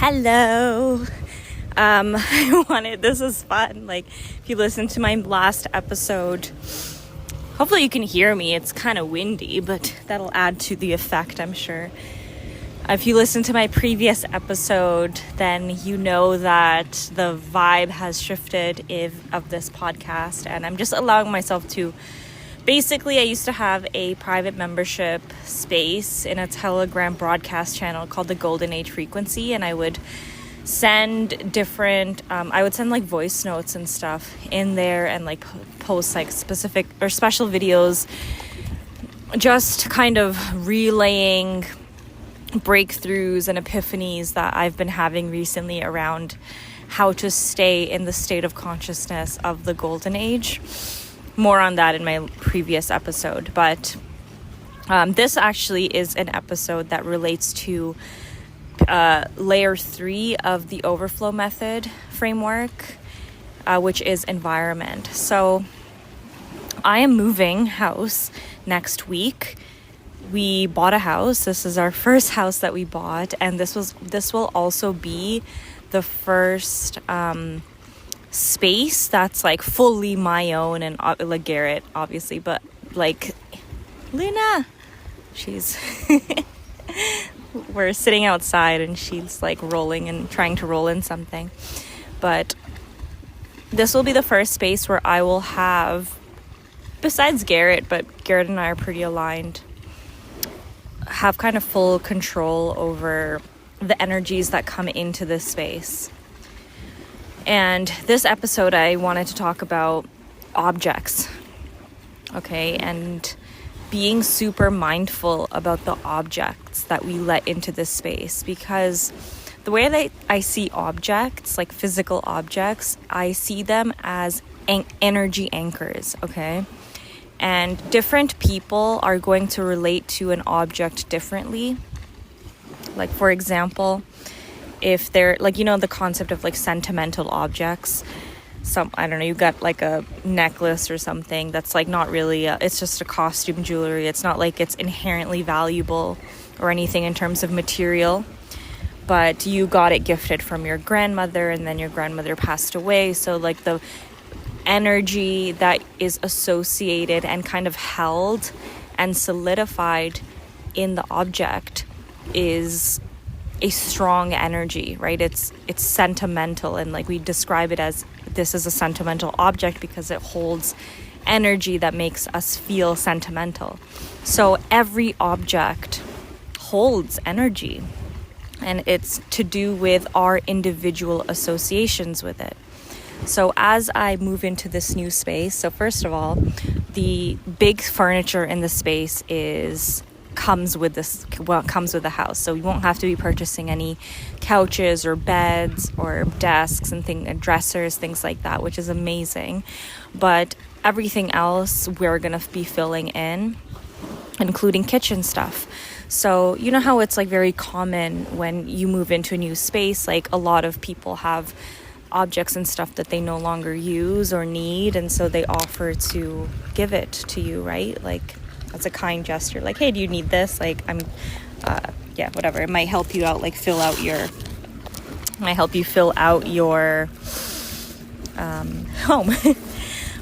Hello. This is fun. Like, if you listen to my last episode, hopefully you can hear me. It's kind of windy, but that'll add to the effect, I'm sure. If you listen to my previous episode, then you know that the vibe has shifted of this podcast, and I'm just allowing myself to. Basically, I used to have a private membership space in a Telegram broadcast channel called the Golden Age Frequency, and I would send different, like voice notes and stuff in there and like post like specific or special videos, just kind of relaying breakthroughs and epiphanies that I've been having recently around how to stay in the state of consciousness of the Golden Age. More on that in my previous episode, but this actually is an episode that relates to layer 3 of the Overflow Method framework, which is environment. So I am moving house next week. We bought a house. This is our first house that we bought, and this will also be the first space that's like fully my own, and like Garrett obviously, but like Luna, she's we're sitting outside and she's like rolling and trying to roll in something. But this will be the first space where I will have, besides Garrett, but Garrett and I are pretty aligned, have kind of full control over the energies that come into this space. And this episode, I wanted to talk about objects, okay, and being super mindful about the objects that we let into this space, because the way that I see objects, like physical objects, I see them as energy anchors, okay? And different people are going to relate to an object differently. Like, for example, if they're like, the concept of like sentimental objects, you got like a necklace or something that's like not really it's just a costume jewelry. It's not like it's inherently valuable or anything in terms of material, but you got it gifted from your grandmother and then your grandmother passed away. So like the energy that is associated and kind of held and solidified in the object is a strong energy, right? It's sentimental, and like we describe it as this is a sentimental object because it holds energy that makes us feel sentimental. So every object holds energy, and it's to do with our individual associations with it. So as I move into this new space, so first of all, the big furniture in the space comes with the house. So you won't have to be purchasing any couches or beds or desks and dressers, things like that, which is amazing. But everything else we're going to be filling in, including kitchen stuff. So you know how it's like very common when you move into a new space, like a lot of people have objects and stuff that they no longer use or need, and so they offer to give it to you, right? Like as a kind gesture, like, hey, do you need this? Like, whatever. It might help you out, like fill out your home,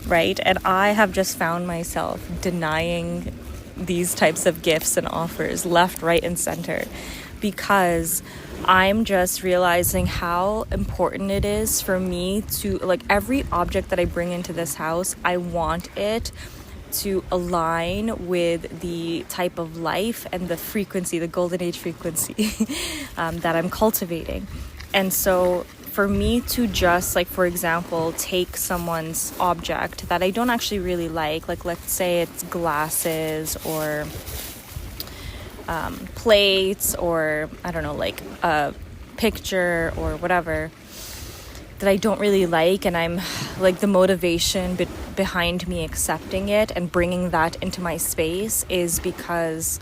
right? And I have just found myself denying these types of gifts and offers left, right, and center, because I'm just realizing how important it is for me to, like, every object that I bring into this house, I want it to align with the type of life and the frequency, the Golden Age frequency that I'm cultivating. And so for me to just, like, for example, take someone's object that I don't actually really like let's say it's glasses or plates, or I don't know, like a picture or whatever that I don't really like, and I'm like, the motivation behind me accepting it and bringing that into my space is because,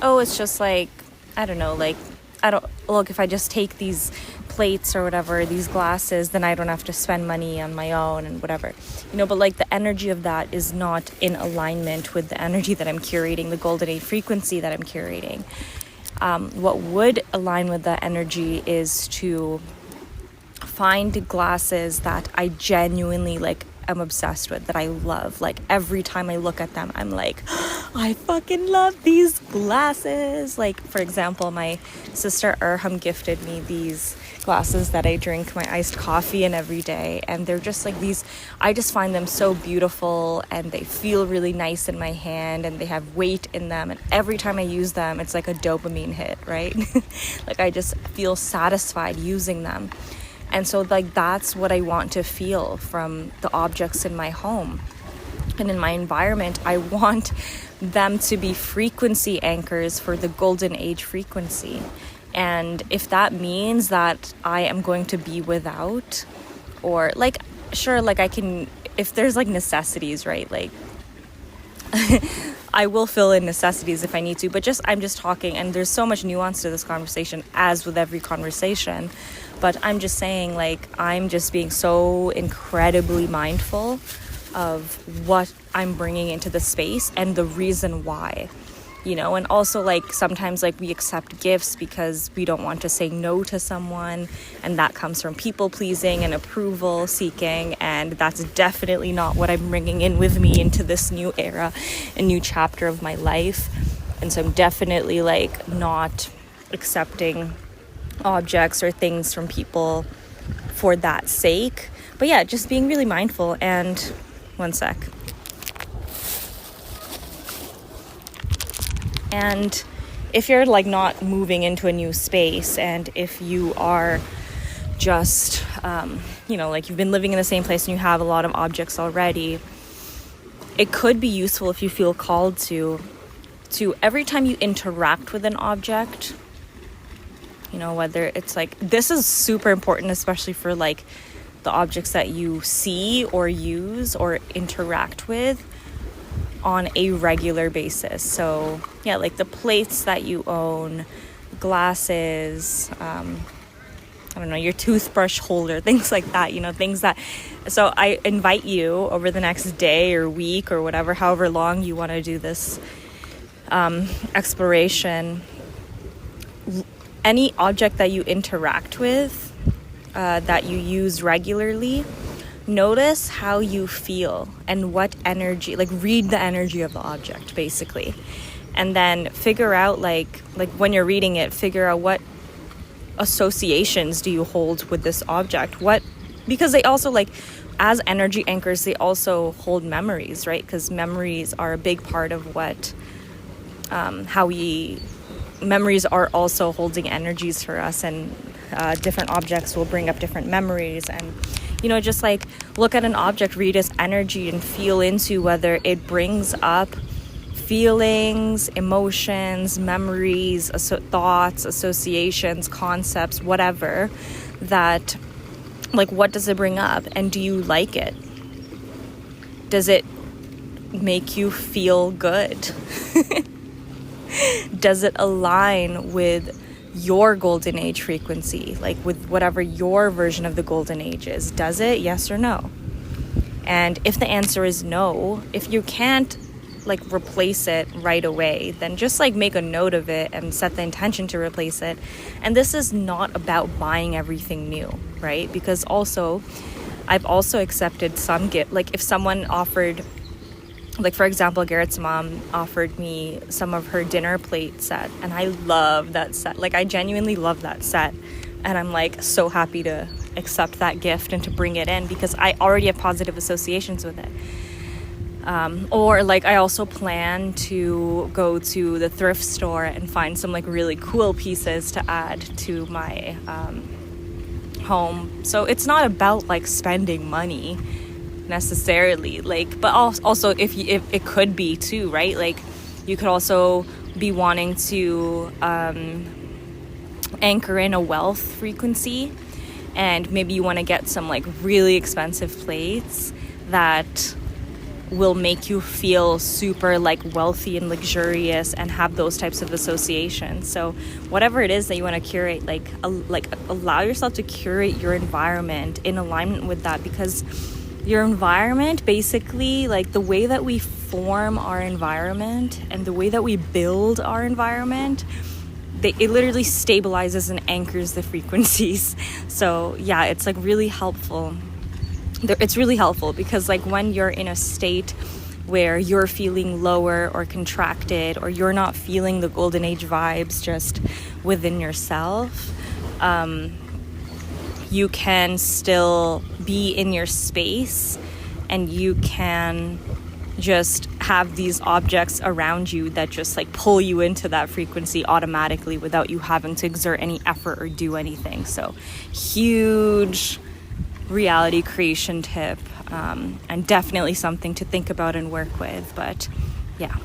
it's just like, I don't know, like, if I just take these plates or whatever, these glasses, then I don't have to spend money on my own and whatever, but like the energy of that is not in alignment with the energy that I'm curating, the Golden Age frequency that I'm curating. What would align with that energy is to find glasses that I genuinely like am obsessed with, that I love. Like every time I look at them, I'm like, I fucking love these glasses. Like, for example, my sister Erham gifted me these glasses that I drink my iced coffee in every day, and they're just like these, I just find them so beautiful, and they feel really nice in my hand, and they have weight in them, and every time I use them it's like a dopamine hit, right? Like I just feel satisfied using them. And so like that's what I want to feel from the objects in my home and in my environment. I want them to be frequency anchors for the golden age frequency. And if that means that I am going to be without, or like, sure, like I can, if there's like necessities, right? Like I will fill in necessities if I need to, but I'm just talking, and there's so much nuance to this conversation, as with every conversation. But I'm just saying, like, I'm just being so incredibly mindful of what I'm bringing into the space and the reason why, you know. And also, like, sometimes like we accept gifts because we don't want to say no to someone, and that comes from people pleasing and approval seeking, and that's definitely not what I'm bringing in with me into this new era, a new chapter of my life. And so I'm definitely like not accepting objects or things from people for that sake. But yeah, just being really mindful. And one sec. And if you're like not moving into a new space, and if you are just you know, like you've been living in the same place and you have a lot of objects already, it could be useful if you feel called to every time you interact with an object, you know, whether it's like, this is super important, especially for like the objects that you see or use or interact with on a regular basis. So yeah, like the plates that you own, glasses, I don't know, your toothbrush holder, things like that, you know, things that, so I invite you over the next day or week or whatever, however long you want to do this exploration, any object that you interact with, that you use regularly, notice how you feel and what energy, like read the energy of the object basically, and then figure out like when you're reading it, figure out what associations do you hold with this object, because they also, like, as energy anchors, they also hold memories, right? Because memories are a big part of what memories are also holding energies for us, and different objects will bring up different memories. And, you know, just like look at an object, read its energy, and feel into whether it brings up feelings, emotions, memories, thoughts, associations, concepts, whatever, that, like, what does it bring up? And do you like it? Does it make you feel good? Does it align with your golden age frequency, like with whatever your version of the golden age is? Does it? Yes or no? And if the answer is no, if you can't like replace it right away, then just like make a note of it and set the intention to replace it. And this is not about buying everything new, right? Because also I've also accepted some gift, like if someone offered, like for example, Garrett's mom offered me some of her dinner plate set, and I love that set. Like I genuinely love that set, and I'm like so happy to accept that gift and to bring it in because I already have positive associations with it. Or like I also plan to go to the thrift store and find some like really cool pieces to add to my home. So it's not about like spending money necessarily, like, but also if it could be too, right? Like you could also be wanting to anchor in a wealth frequency, and maybe you want to get some like really expensive plates that will make you feel super like wealthy and luxurious and have those types of associations. So whatever it is that you want to curate, like allow yourself to curate your environment in alignment with that, because your environment, basically, like the way that we form our environment and the way that we build our environment, it literally stabilizes and anchors the frequencies. So yeah, it's like really helpful. It's really helpful because like when you're in a state where you're feeling lower or contracted, or you're not feeling the golden age vibes just within yourself, you can still be in your space, and you can just have these objects around you that just like pull you into that frequency automatically without you having to exert any effort or do anything. So huge reality creation tip, and definitely something to think about and work with. But yeah.